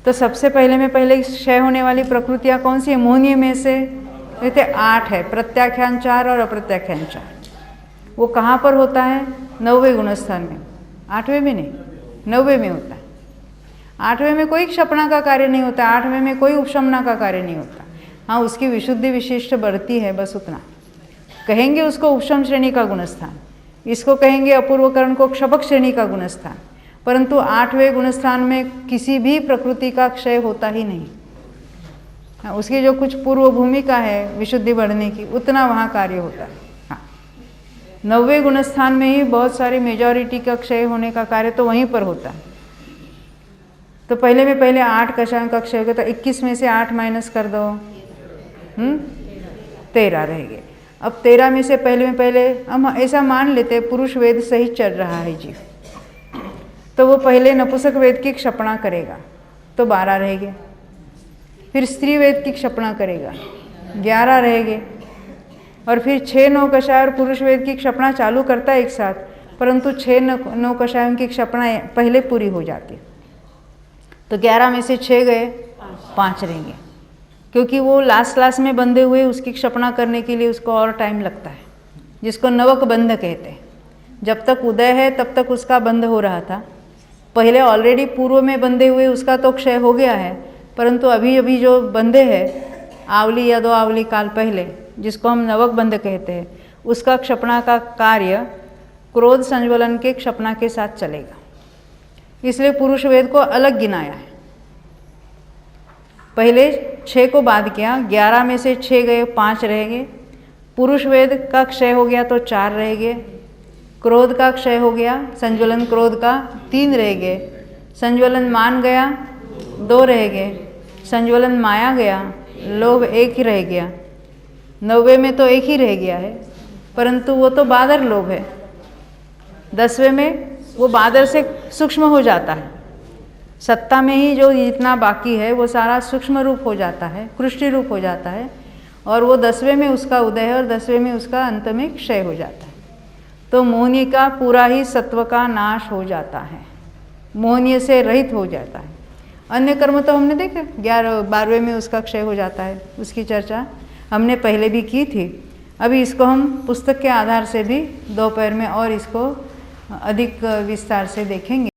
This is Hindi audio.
तो सबसे पहले क्षय होने वाली प्रकृतियाँ कौन सी है? मोहनीय में से कहते 8 है, प्रत्याख्यान 4 और अप्रत्याख्यान 4। वो कहाँ पर होता है? 9वें गुणस्थान में। 8वें में नहीं, 9वें में होता है। 8वें में कोई क्षपणा का कार्य नहीं होता, 8वें में कोई उपशमना का कार्य नहीं होता। हाँ, उसकी विशुद्धि विशिष्ट बढ़ती है, बस उतना कहेंगे। उसको उपशम श्रेणी का गुणस्थान, इसको कहेंगे अपूर्वकरण को क्षपक श्रेणी का गुणस्थान। परंतु 8वें गुणस्थान में किसी भी प्रकृति का क्षय होता ही नहीं। हाँ, उसकी जो कुछ पूर्व भूमिका है विशुद्धि बढ़ने की, उतना वहाँ कार्य होता है। हाँ, 9वें गुणस्थान में ही बहुत सारी मेजॉरिटी का क्षय होने का कार्य तो वहीं पर होता है। तो पहले 8 कषायों का क्षय होगा, तो 21 में से 8 माइनस कर दो, 13 रहेंगे। अब 13 में से पहले हम ऐसा मान लेते हैं पुरुष वेद सही चल रहा है जीव, तो वो पहले नपुंसक वेद की क्षपणा करेगा तो 12 रहेंगे, फिर स्त्री वेद की क्षपणा करेगा 11 रहेंगे, और फिर 6-9 कषाय और पुरुष वेद की क्षपणा चालू करता है एक साथ, परंतु 6-9 कषायों की क्षपणा पहले पूरी हो जाती है। तो 11 में से 6 गए, 5 रहेंगे, क्योंकि वो लास्ट में बंधे हुए उसकी क्षपणा करने के लिए उसको और टाइम लगता है, जिसको नवक बंध कहते हैं। जब तक उदय है तब तक उसका बंध हो रहा था, पहले ऑलरेडी पूर्व में बंधे हुए उसका तो क्षय हो गया है, परंतु अभी जो बंधे हैं आवली या 2 आवली काल पहले, जिसको हम नवक बंध कहते हैं, उसका क्षपणा का कार्य क्रोध संज्वलन के क्षपणा के साथ चलेगा। इसलिए पुरुष वेद को अलग गिनाया है। पहले 6 को बाद किया, 11 में से 6 गए, 5 रहेंगे। पुरुष वेद का क्षय हो गया तो 4 रहेंगे, क्रोध का क्षय हो गया, संज्वलन क्रोध का 3 रहेंगे, संज्वलन मान गया 2 रहेंगे, संज्वलन माया गया, लोभ 1 ही रह गया। 9वें में तो 1 ही रह गया है, परंतु वो तो बादर लोभ है। 10वें में वो बादर से सूक्ष्म हो जाता है, सत्ता में ही जो जितना बाकी है वो सारा सूक्ष्म रूप हो जाता है, कृष्टि रूप हो जाता है, और वो 10वें में उसका उदय है और 10वें में उसका अंत में क्षय हो जाता है। तो मोहनीय का पूरा ही सत्व का नाश हो जाता है, मोहनीय से रहित हो जाता है। अन्य कर्म तो हमने देखे 11-12वें में उसका क्षय हो जाता है, उसकी चर्चा हमने पहले भी की थी। अभी इसको हम पुस्तक के आधार से भी दोपहर में और इसको अधिक विस्तार से देखेंगे।